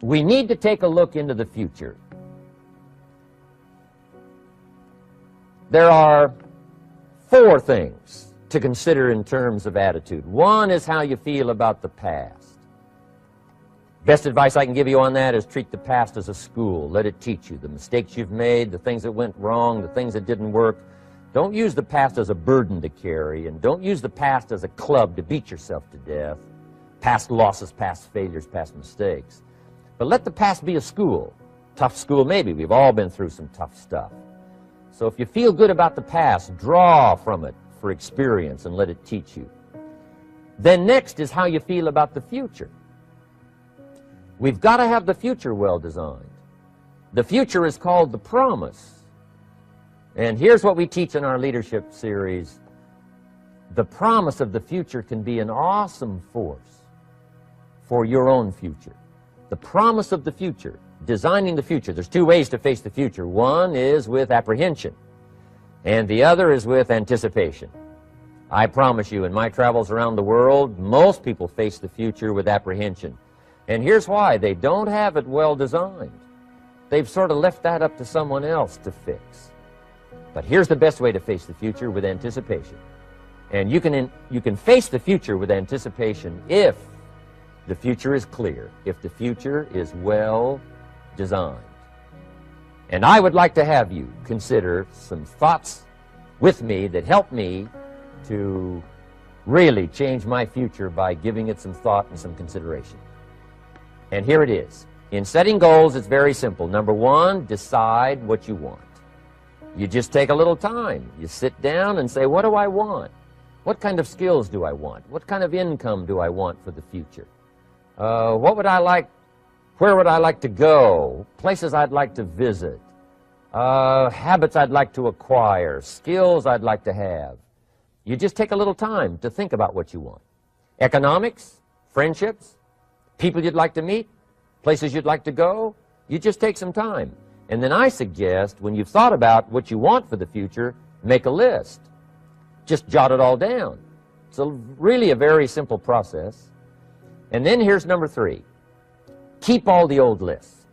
we need to take a look into the future. There are 4 things to consider in terms of attitude. One is how you feel about the past. Best advice I can give you on that is treat the past as a school. Let it teach you the mistakes you've made, the things that went wrong, the things that didn't work. Don't use the past as a burden to carry, and don't use the past as a club to beat yourself to death. Past losses, past failures, past mistakes. But let the past be a school. Tough school maybe. We've all been through some tough stuff. So if you feel good about the past, draw from it for experience and let it teach you. Then next is how you feel about the future. We've got to have the future well designed. The future is called the promise. And here's what we teach in our leadership series. The promise of the future can be an awesome force for your own future. The promise of the future, designing the future. There's 2 ways to face the future. One is with apprehension, and the other is with anticipation. I promise you, in my travels around the world, most people face the future with apprehension. And here's why. They don't have it well designed. They've sort of left that up to someone else to fix. But here's the best way to face the future, with anticipation. And you can face the future with anticipation if the future is clear, if the future is well designed. And I would like to have you consider some thoughts with me that help me to really change my future by giving it some thought and some consideration. And here it is. In setting goals, it's very simple. Number 1, decide what you want. You just take a little time. You sit down and say, what do I want? What kind of skills do I want? What kind of income do I want for the future? What would I like? Where would I like to go? Places I'd like to visit. Habits I'd like to acquire. Skills I'd like to have. You just take a little time to think about what you want. Economics, friendships, people you'd like to meet, places you'd like to go. You just take some time. And then I suggest, when you've thought about what you want for the future, make a list. Just jot it all down. It's really a very simple process. And then here's number 3. Keep all the old lists.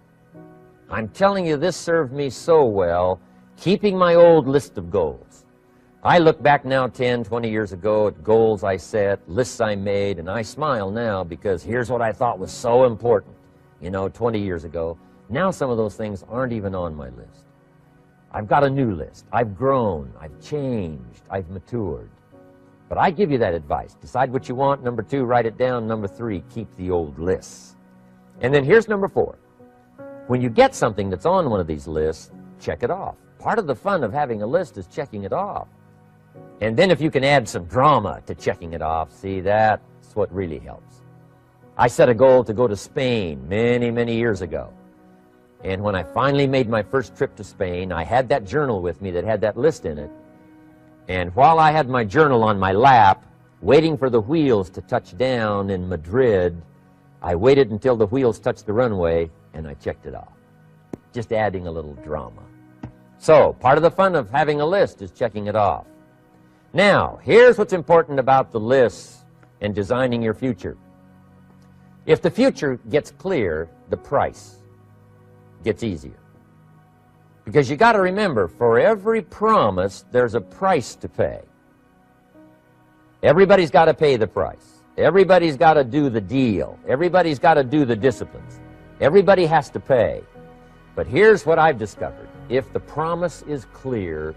I'm telling you, this served me so well, keeping my old list of goals. I look back now 10, 20 years ago at goals I set, lists I made, and I smile now because here's what I thought was so important, 20 years ago. Now some of those things aren't even on my list. I've got a new list. I've grown. I've changed. I've matured. But I give you that advice. Decide what you want. Number 2, write it down. Number 3, keep the old lists. And then here's number 4. When you get something that's on one of these lists, check it off. Part of the fun of having a list is checking it off. And then if you can add some drama to checking it off, see, that's what really helps. I set a goal to go to Spain many, many years ago. And when I finally made my first trip to Spain, I had that journal with me that had that list in it. And while I had my journal on my lap, waiting for the wheels to touch down in Madrid, I waited until the wheels touched the runway, and I checked it off. Just adding a little drama. So, part of the fun of having a list is checking it off. Now, here's what's important about the lists and designing your future. If the future gets clear, the price gets easier. Because you got to remember, for every promise, there's a price to pay. Everybody's got to pay the price. Everybody's got to do the deal. Everybody's got to do the disciplines. Everybody has to pay. But here's what I've discovered. If the promise is clear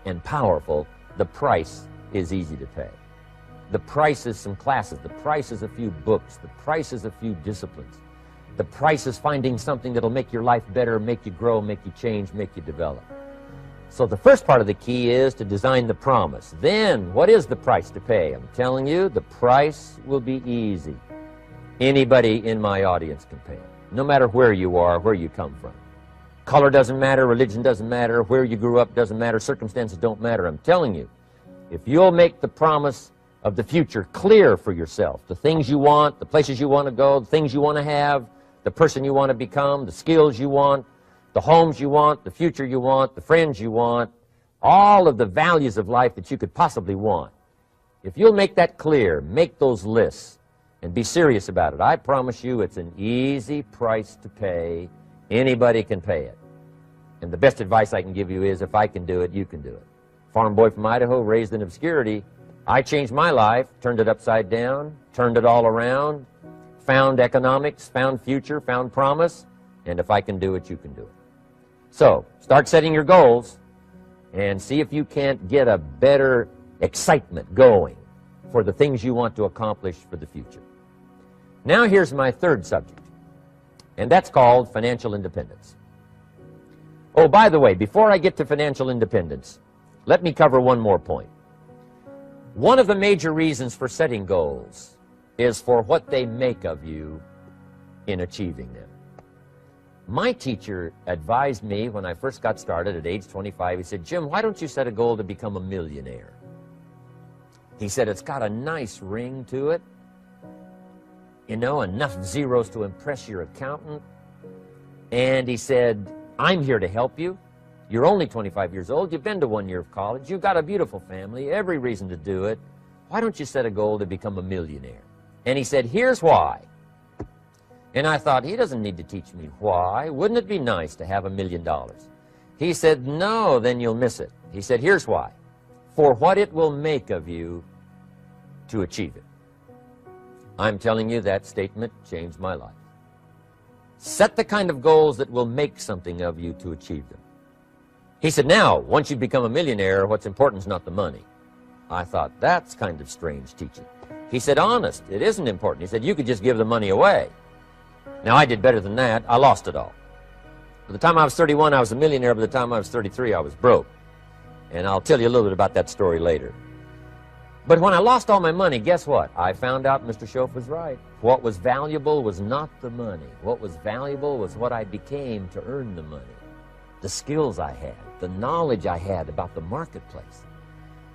and powerful, the price is easy to pay. The price is some classes. The price is a few books. The price is a few disciplines. The price is finding something that'll make your life better, make you grow, make you change, make you develop. So the first part of the key is to design the promise. Then, what is the price to pay? I'm telling you, the price will be easy. Anybody in my audience can pay it, no matter where you are, where you come from. Color doesn't matter, religion doesn't matter, where you grew up doesn't matter, circumstances don't matter. I'm telling you, if you'll make the promise of the future clear for yourself, the things you want, the places you want to go, the things you want to have, the person you want to become, the skills you want, the homes you want, the future you want, the friends you want, all of the values of life that you could possibly want. If you'll make that clear, make those lists, and be serious about it. I promise you it's an easy price to pay. Anybody can pay it. And the best advice I can give you is, if I can do it, you can do it. Farm boy from Idaho, raised in obscurity. I changed my life, turned it upside down, turned it all around, found economics, found future, found promise, and if I can do it, you can do it. So, start setting your goals and see if you can't get a better excitement going for the things you want to accomplish for the future. Now here's my third subject, and that's called financial independence. Oh, by the way, before I get to financial independence, let me cover one more point. One of the major reasons for setting goals is for what they make of you in achieving them. My teacher advised me when I first got started at age 25, he said, "Jim, why don't you set a goal to become a millionaire?" He said, "It's got a nice ring to it. You know, enough zeros to impress your accountant." And he said, "I'm here to help you. You're only 25 years old. You've been to 1 year of college. You've got a beautiful family, every reason to do it. Why don't you set a goal to become a millionaire?" And he said, "Here's why." And I thought, he doesn't need to teach me why. Wouldn't it be nice to have $1 million? He said, "No, then you'll miss it." He said, "Here's why. For what it will make of you to achieve it." I'm telling you, that statement changed my life. Set the kind of goals that will make something of you to achieve them. He said, "Now, once you become a millionaire, what's important is not the money." I thought, that's kind of strange teaching. He said, "Honest, it isn't important." He said, "You could just give the money away." Now, I did better than that. I lost it all. By the time I was 31, I was a millionaire. By the time I was 33, I was broke. And I'll tell you a little bit about that story later. But when I lost all my money, guess what? I found out Mr. Schoaf was right. What was valuable was not the money. What was valuable was what I became to earn the money. The skills I had, the knowledge I had about the marketplace,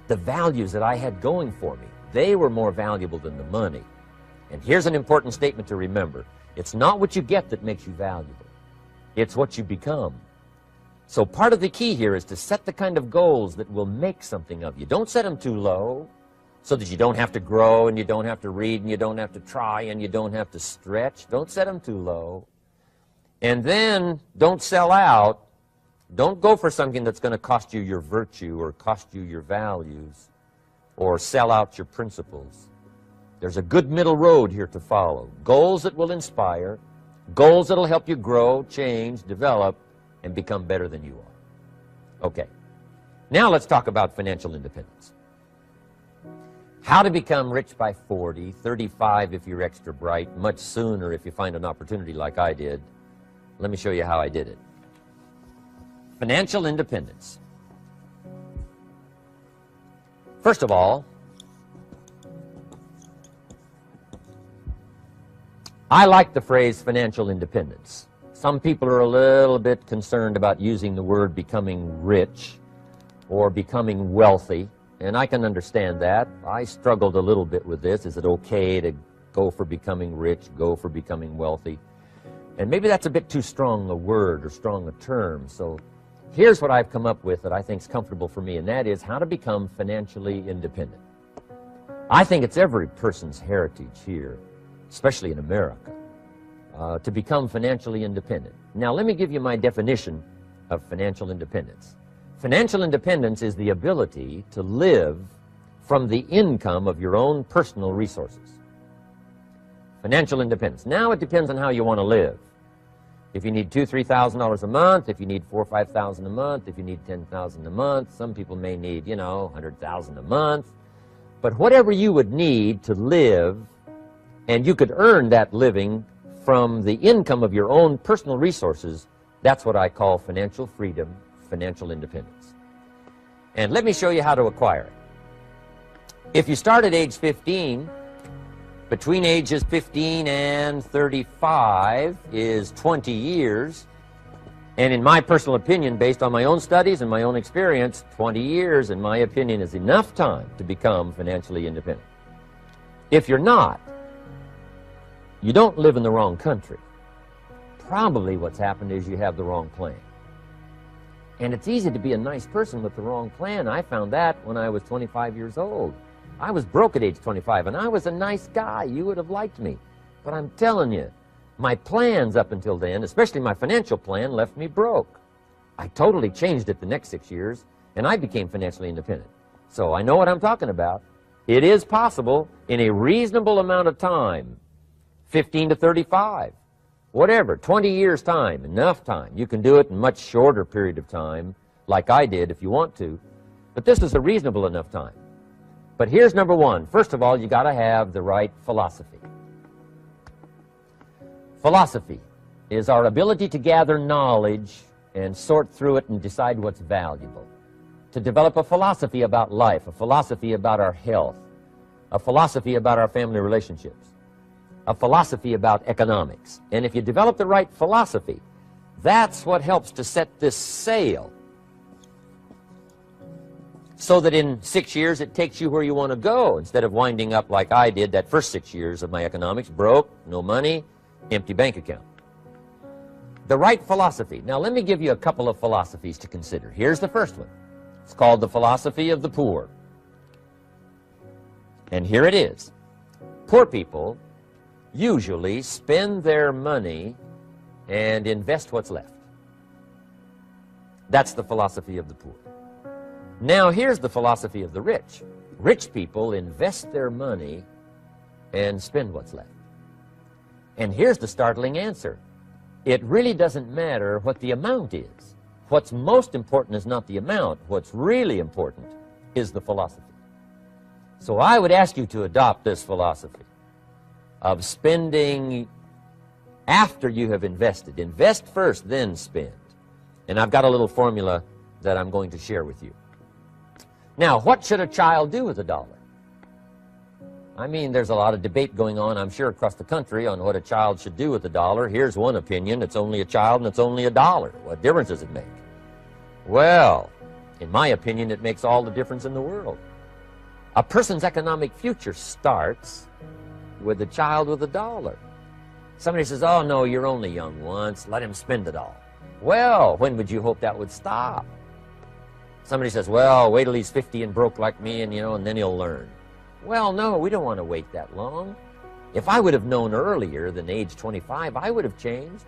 the values that I had going for me. They were more valuable than the money. And here's an important statement to remember. It's not what you get that makes you valuable. It's what you become. So part of the key here is to set the kind of goals that will make something of you. Don't set them too low so that you don't have to grow and you don't have to read and you don't have to try and you don't have to stretch. Don't set them too low. And then don't sell out. Don't go for something that's going to cost you your virtue or cost you your values or sell out your principles. There's a good middle road here to follow. Goals that will inspire, goals that will help you grow, change, develop, and become better than you are. Okay, now let's talk about financial independence. How to become rich by 40, 35 if you're extra bright, much sooner if you find an opportunity like I did. Let me show you how I did it. Financial independence. First of all, I like the phrase financial independence. Some people are a little bit concerned about using the word becoming rich or becoming wealthy, and I can understand that. I struggled a little bit with this. Is it okay to go for becoming rich, go for becoming wealthy? And maybe that's a bit too strong a word or strong a term. So here's what I've come up with that I think is comfortable for me, and that is how to become financially independent. I think it's every person's heritage here, especially in America, to become financially independent. Now, let me give you my definition of financial independence. Financial independence is the ability to live from the income of your own personal resources. Financial independence. Now, it depends on how you want to live. If you need $2,000, $3,000 a month, if you need $4,000 or $5,000 a month, if you need $10,000 a month, some people may need, you know, $100,000 a month. But whatever you would need to live, and you could earn that living from the income of your own personal resources, that's what I call financial freedom, financial independence. And let me show you how to acquire it. If you start at age 15, between ages 15 and 35 is 20 years. And in my personal opinion, based on my own studies and my own experience, 20 years, in my opinion, is enough time to become financially independent. If you're not, you don't live in the wrong country. Probably what's happened is you have the wrong plan. And it's easy to be a nice person with the wrong plan. I found that when I was 25 years old. I was broke at age 25, and I was a nice guy. You would have liked me. But I'm telling you, my plans up until then, especially my financial plan, left me broke. I totally changed it the next 6 years, and I became financially independent. So I know what I'm talking about. It is possible in a reasonable amount of time, 15 to 35, whatever, 20 years' time, enough time. You can do it in a much shorter period of time, like I did if you want to. But this is a reasonable enough time. But here's number one. First of all, you got to have the right philosophy. Philosophy is our ability to gather knowledge and sort through it and decide what's valuable. To develop a philosophy about life, a philosophy about our health, a philosophy about our family relationships, a philosophy about economics. And if you develop the right philosophy, that's what helps to set this sail so that in 6 years it takes you where you want to go instead of winding up like I did that first 6 years of my economics, broke, no money, empty bank account. The right philosophy. Now let me give you a couple of philosophies to consider. Here's the first one. It's called the philosophy of the poor. And here it is. Poor people usually spend their money and invest what's left. That's the philosophy of the poor. Now here's the philosophy of the rich. Rich people invest their money and spend what's left. And here's the startling answer. It really doesn't matter what the amount is. What's most important is not the amount. What's really important is the philosophy. So I would ask you to adopt this philosophy of spending after you have invested. Invest first, then spend. And I've got a little formula that I'm going to share with you. Now, what should a child do with a dollar? I mean, there's a lot of debate going on, I'm sure, across the country on what a child should do with a dollar. Here's one opinion. It's only a child and it's only a dollar. What difference does it make? Well, in my opinion, it makes all the difference in the world. A person's economic future starts with a child with a dollar. Somebody says, oh, no, you're only young once. Let him spend it all. Well, when would you hope that would stop? Somebody says, well, wait till he's 50 and broke like me, and, and then he'll learn. Well, no, we don't want to wait that long. If I would have known earlier than age 25, I would have changed.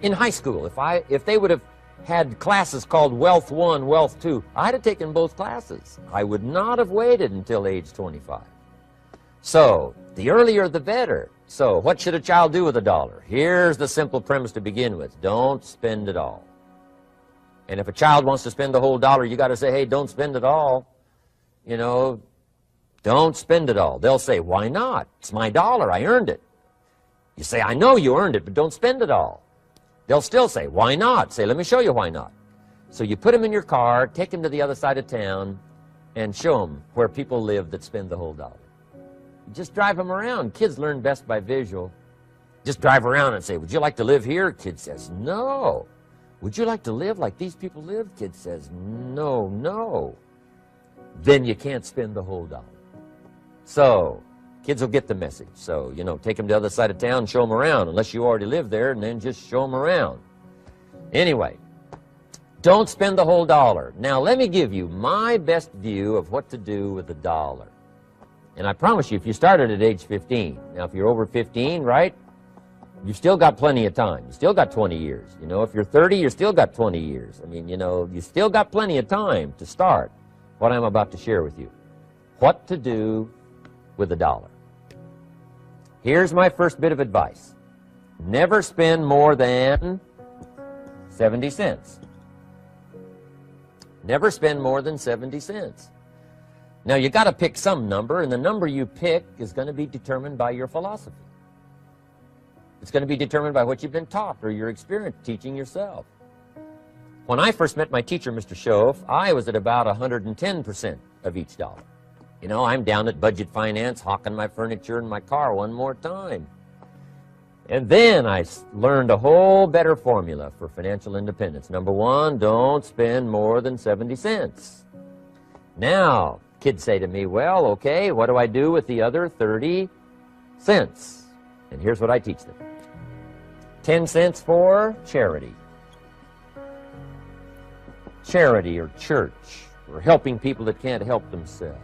In high school, if they would have had classes called Wealth 1, Wealth 2, I'd have taken both classes. I would not have waited until age 25. So, the earlier the better. So, what should a child do with a dollar? Here's the simple premise to begin with. Don't spend it all. And if a child wants to spend the whole dollar, you got to say, hey, don't spend it all. Don't spend it all. They'll say, why not? It's my dollar. I earned it. You say, I know you earned it, but don't spend it all. They'll still say, why not? Say, let me show you why not. So you put them in your car, take them to the other side of town, and show them where people live that spend the whole dollar. Just drive them around. Kids learn best by visual. Just drive around and say, would you like to live here? Kid says, no. Would you like to live like these people live? Kid says, no, no. Then you can't spend the whole dollar. So, kids will get the message. So, take them to the other side of town, show them around, unless you already live there, and then just show them around. Anyway, don't spend the whole dollar. Now, let me give you my best view of what to do with the dollar. And I promise you, if you started at age 15, now if you're over 15, right, you've still got plenty of time. You still got 20 years. If you're 30, you still got 20 years. I mean, you still got plenty of time to start what I'm about to share with you. What to do with a dollar. Here's my first bit of advice. Never spend more than 70 cents. Never spend more than 70 cents. Now, you got to pick some number, and the number you pick is going to be determined by your philosophy. It's going to be determined by what you've been taught or your experience teaching yourself. When I first met my teacher, Mr. Schoaf, I was at about 110% of each dollar. I'm down at budget finance, hawking my furniture and my car one more time. And then I learned a whole better formula for financial independence. Number one, don't spend more than 70 cents. Now, kids say to me, well, okay, what do I do with the other 30 cents? And here's what I teach them. 10 cents for charity. Charity or church, or helping people that can't help themselves.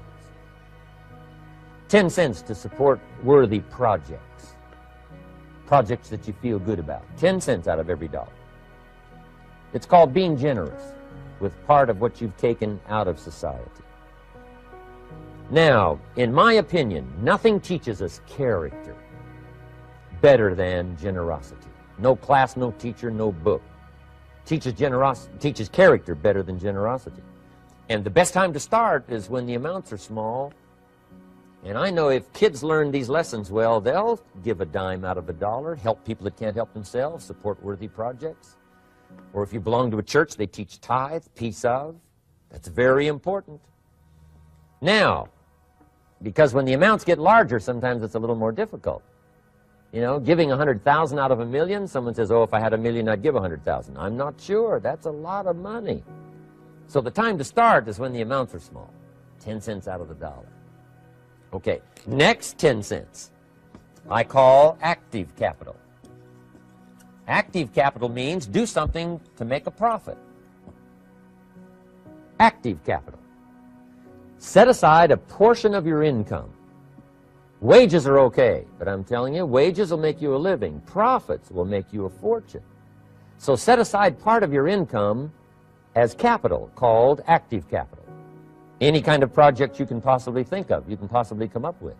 10 cents to support worthy projects. Projects that you feel good about. 10 cents out of every dollar. It's called being generous with part of what you've taken out of society. Now, in my opinion, nothing teaches us character better than generosity. No class, no teacher, no book teaches character better than generosity. And the best time to start is when the amounts are small. And I know if kids learn these lessons well, they'll give a dime out of a dollar, help people that can't help themselves, support worthy projects. Or if you belong to a church, they teach tithe, piece of. That's very important. Now, because when the amounts get larger, sometimes it's a little more difficult. You know, giving 100,000 out of a million, someone says, oh, if I had a million, I'd give 100,000. I'm not sure. That's a lot of money. So the time to start is when the amounts are small. 10 cents out of the dollar. Okay, next 10 cents I call active capital. Active capital means do something to make a profit. Active capital. Set aside a portion of your income. Wages are okay, but I'm telling you, wages will make you a living. Profits will make you a fortune. So set aside part of your income as capital, called active capital. Any kind of project you can possibly think of, you can possibly come up with.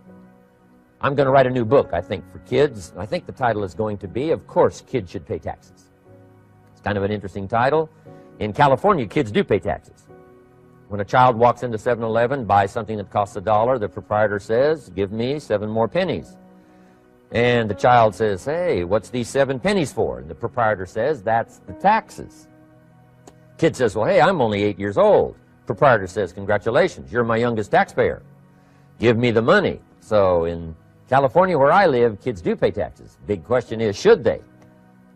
I'm going to write a new book, I think, for kids. I think the title is going to be, Of Course Kids Should Pay Taxes. It's kind of an interesting title. In California, kids do pay taxes. When a child walks into 7-Eleven, buys something that costs $1, the proprietor says, give me 7 more pennies. And the child says, hey, what's these 7 pennies for? And the proprietor says, that's the taxes. Kid says, well, hey, I'm only 8 years old. Proprietor says, congratulations, you're my youngest taxpayer. Give me the money. So in California, where I live, kids do pay taxes. Big question is, should they?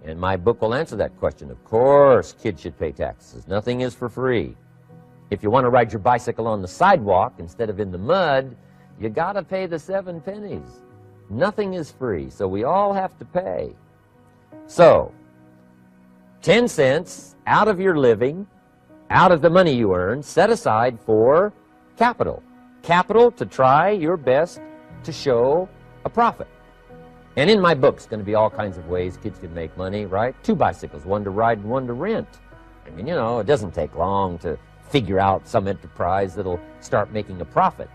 And my book will answer that question. Of course, kids should pay taxes. Nothing is for free. If you want to ride your bicycle on the sidewalk instead of in the mud, you got to pay the 7 pennies. Nothing is free, so we all have to pay. So, 10 cents out of your living, out of the money you earn, set aside for capital. Capital to try your best to show a profit. And in my book, it's going to be all kinds of ways kids can make money, right? 2 bicycles, one to ride and one to rent. I mean, you know, it doesn't take long to figure out some enterprise that'll start making a profit.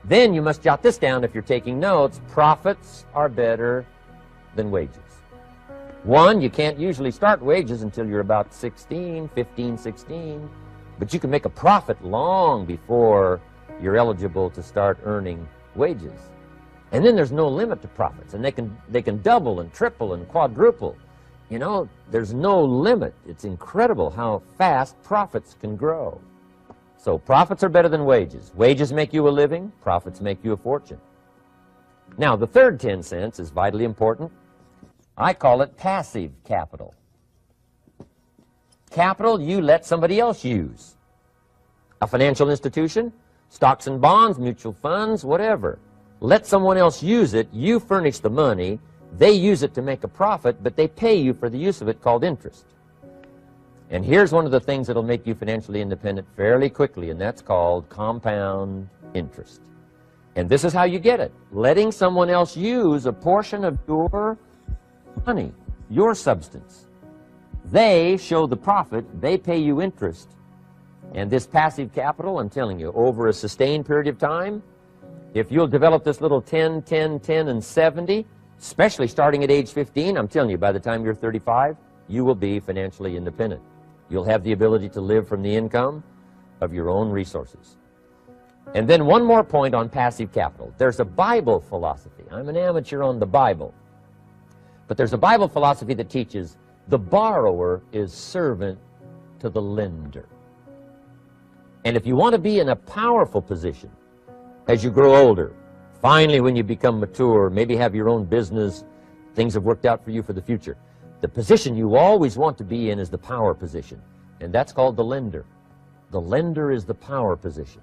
Then you must jot this down if you're taking notes. Profits are better than wages. 1, you can't usually start wages until you're about 16, 15, 16. But you can make a profit long before you're eligible to start earning wages. And then there's no limit to profits. And they can double and triple and quadruple. You know, there's no limit. It's incredible how fast profits can grow. So profits are better than wages. Wages make you a living. Profits make you a fortune. Now, the third 10 cents is vitally important. I call it passive capital. Capital you let somebody else use. A financial institution, stocks and bonds, mutual funds, whatever. Let someone else use it. You furnish the money. They use it to make a profit, but they pay you for the use of it, called interest. And here's one of the things that'll make you financially independent fairly quickly, and that's called compound interest. And this is how you get it. Letting someone else use a portion of your money, your substance. They show the profit, they pay you interest. And this passive capital, I'm telling you, over a sustained period of time, if you'll develop this little 10, 10, 10, and 70, especially starting at age 15, I'm telling you, by the time you're 35, you will be financially independent. You'll have the ability to live from the income of your own resources. And then one more point on passive capital. There's a Bible philosophy. I'm an amateur on the Bible. But there's a Bible philosophy that teaches the borrower is servant to the lender. And if you want to be in a powerful position as you grow older, finally when you become mature, maybe have your own business, things have worked out for you for the future, the position you always want to be in is the power position. And that's called the lender. The lender is the power position.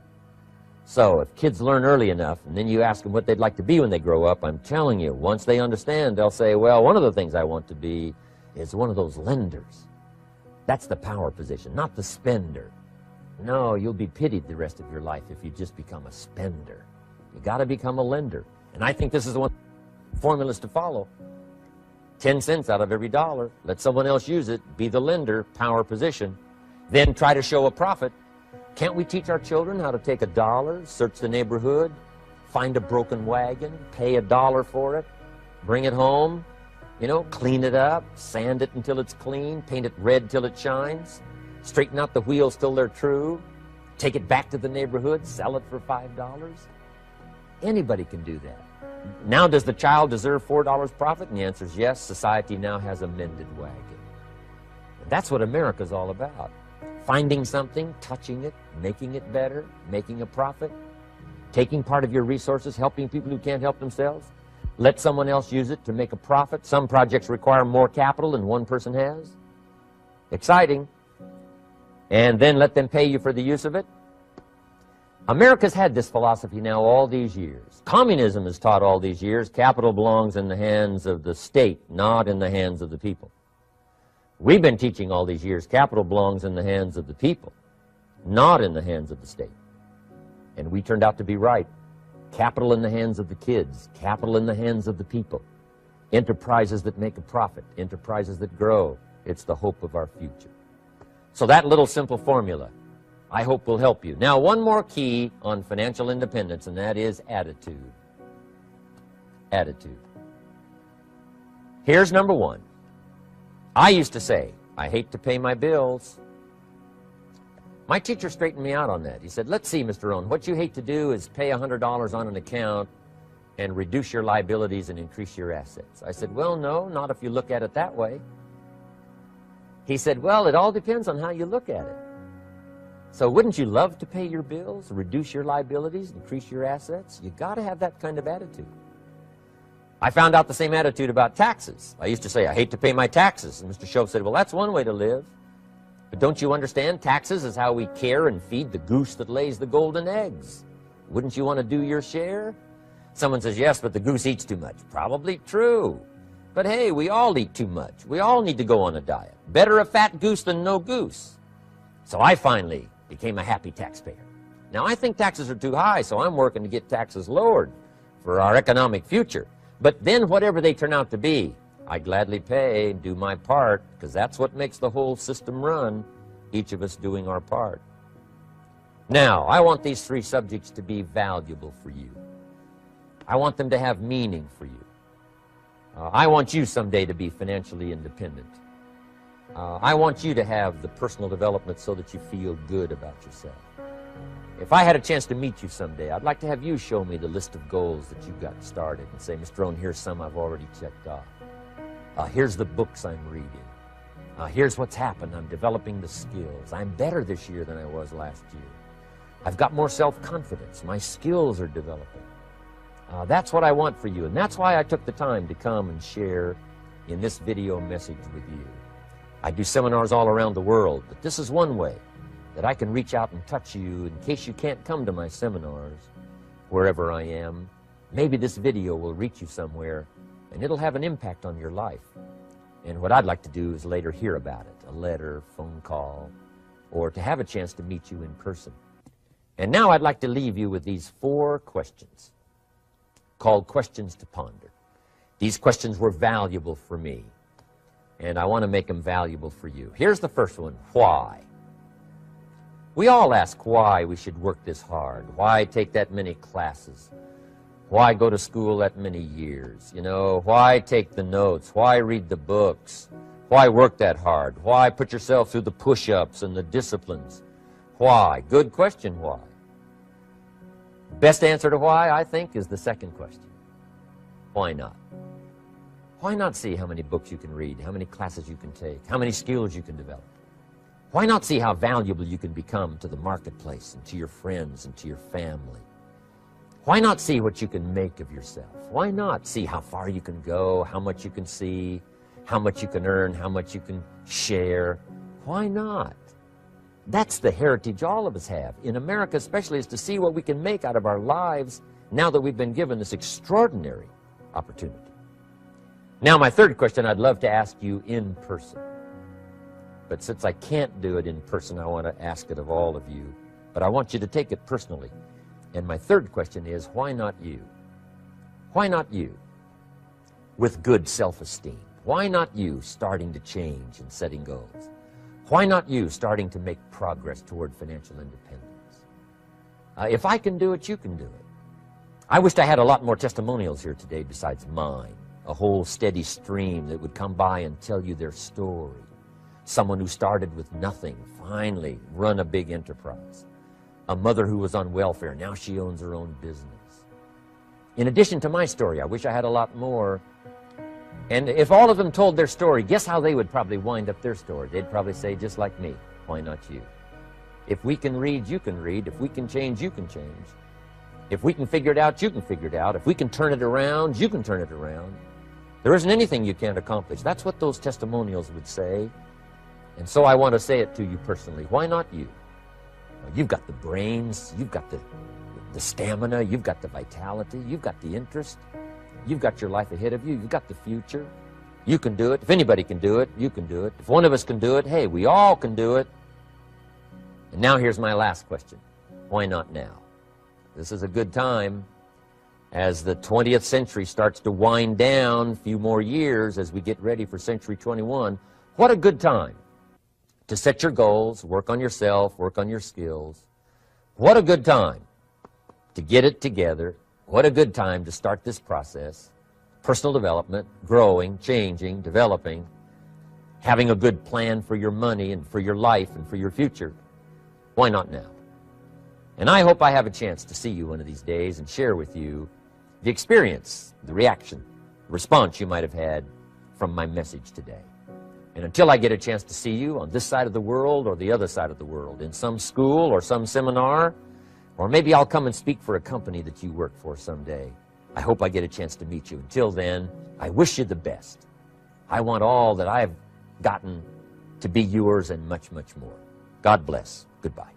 So if kids learn early enough, and then you ask them what they'd like to be when they grow up, I'm telling you, once they understand, they'll say, well, one of the things I want to be is one of those lenders. That's the power position, not the spender. No, you'll be pitied the rest of your life if you just become a spender. You got to become a lender. And I think this is one formulas to follow. 10 cents out of every dollar. Let someone else use it. Be the lender, power position. Then try to show a profit. Can't we teach our children how to take $1, search the neighborhood, find a broken wagon, pay $1 for it, bring it home, you know, clean it up, sand it until it's clean, paint it red till it shines, straighten out the wheels till they're true, take it back to the neighborhood, sell it for $5? Anybody can do that. Now, does the child deserve $4 profit? And the answer is yes. Society now has a mended wagon. And that's what America's all about. Finding something, touching it, making it better, making a profit, taking part of your resources, helping people who can't help themselves. Let someone else use it to make a profit. Some projects require more capital than one person has. Exciting. And then let them pay you for the use of it. America's had this philosophy now all these years. Communism has taught all these years capital belongs in the hands of the state, not in the hands of the people. We've been teaching all these years capital belongs in the hands of the people, not in the hands of the state. And we turned out to be right. Capital in the hands of the kids, capital in the hands of the people. Enterprises that make a profit, enterprises that grow. It's the hope of our future. So that little simple formula, I hope, will help you. Now, one more key on financial independence, and that is attitude. Attitude. Here's number one. I used to say, I hate to pay my bills. My teacher straightened me out on that. He said, let's see, Mr. Rohn, what you hate to do is pay $100 on an account and reduce your liabilities and increase your assets. I said, well, no, not if you look at it that way. He said, well, it all depends on how you look at it. So wouldn't you love to pay your bills, reduce your liabilities, increase your assets? You got to have that kind of attitude. I found out the same attitude about taxes. I used to say, I hate to pay my taxes. And Mr. Shove said, well, that's one way to live. But don't you understand? Taxes is how we care and feed the goose that lays the golden eggs. Wouldn't you want to do your share? Someone says, yes, but the goose eats too much. Probably true. But hey, we all eat too much. We all need to go on a diet. Better a fat goose than no goose. So I finally became a happy taxpayer. Now, I think taxes are too high, so I'm working to get taxes lowered for our economic future. But then whatever they turn out to be, I gladly pay and do my part, because that's what makes the whole system run, each of us doing our part. Now, I want these three subjects to be valuable for you. I want them to have meaning for you. I want you someday to be financially independent. I want you to have the personal development so that you feel good about yourself. If I had a chance to meet you someday, I'd like to have you show me the list of goals that you've got started and say, Mr. Rohn, here's some I've already checked off. Here's the books I'm reading. Here's what's happened. I'm developing the skills. I'm better this year than I was last year. I've got more self-confidence. My skills are developing. That's what I want for you, and that's why I took the time to come and share in this video message with you. I do seminars all around the world, but this is one way that I can reach out and touch you in case you can't come to my seminars, wherever I am. Maybe this video will reach you somewhere, and it'll have an impact on your life. And what I'd like to do is later hear about it, a letter, phone call, or to have a chance to meet you in person. And now I'd like to leave you with these 4 questions called questions to ponder. These questions were valuable for me, and I want to make them valuable for you. Here's the first one, why? We all ask why we should work this hard. Why take that many classes? Why go to school that many years? You know, why take the notes? Why read the books? Why work that hard? Why put yourself through the push-ups and the disciplines? Why? Good question, why? Best answer to why, I think, is the second question. Why not? Why not see how many books you can read, how many classes you can take, how many skills you can develop? Why not see how valuable you can become to the marketplace and to your friends and to your family? Why not see what you can make of yourself? Why not see how far you can go, how much you can see, how much you can earn, how much you can share? Why not? That's the heritage all of us have, in America especially, is to see what we can make out of our lives now that we've been given this extraordinary opportunity. Now, my third question I'd love to ask you in person. But since I can't do it in person, I want to ask it of all of you. But I want you to take it personally. And my third question is, why not you? Why not you? With good self-esteem. Why not you starting to change and setting goals? Why not you starting to make progress toward financial independence? If I can do it, you can do it. I wished I had a lot more testimonials here today besides mine. A whole steady stream that would come by and tell you their story. Someone who started with nothing, finally run a big enterprise. A mother who was on welfare, now she owns her own business. In addition to my story, I wish I had a lot more. And if all of them told their story, guess how they would probably wind up their story? They'd probably say, just like me, why not you? If we can read, you can read. If we can change, you can change. If we can figure it out, you can figure it out. If we can turn it around, you can turn it around. There isn't anything you can't accomplish. That's what those testimonials would say. And so I want to say it to you personally. Why not you? You've got the brains, you've got the stamina, you've got the vitality, you've got the interest, you've got your life ahead of you, you've got the future. You can do it. If anybody can do it, you can do it. If one of us can do it, hey, we all can do it. And now here's my last question. Why not now? This is a good time as the 20th century starts to wind down, a few more years as we get ready for century 21. What a good time to set your goals, work on yourself, work on your skills. What a good time to get it together. What a good time to start this process. Personal development, growing, changing, developing, having a good plan for your money and for your life and for your future. Why not now? And I hope I have a chance to see you one of these days and share with you the experience, the reaction, the response you might have had from my message today. And until I get a chance to see you on this side of the world or the other side of the world, in some school or some seminar, or maybe I'll come and speak for a company that you work for someday, I hope I get a chance to meet you. Until then, I wish you the best. I want all that I've gotten to be yours and much, much more. God bless. Goodbye.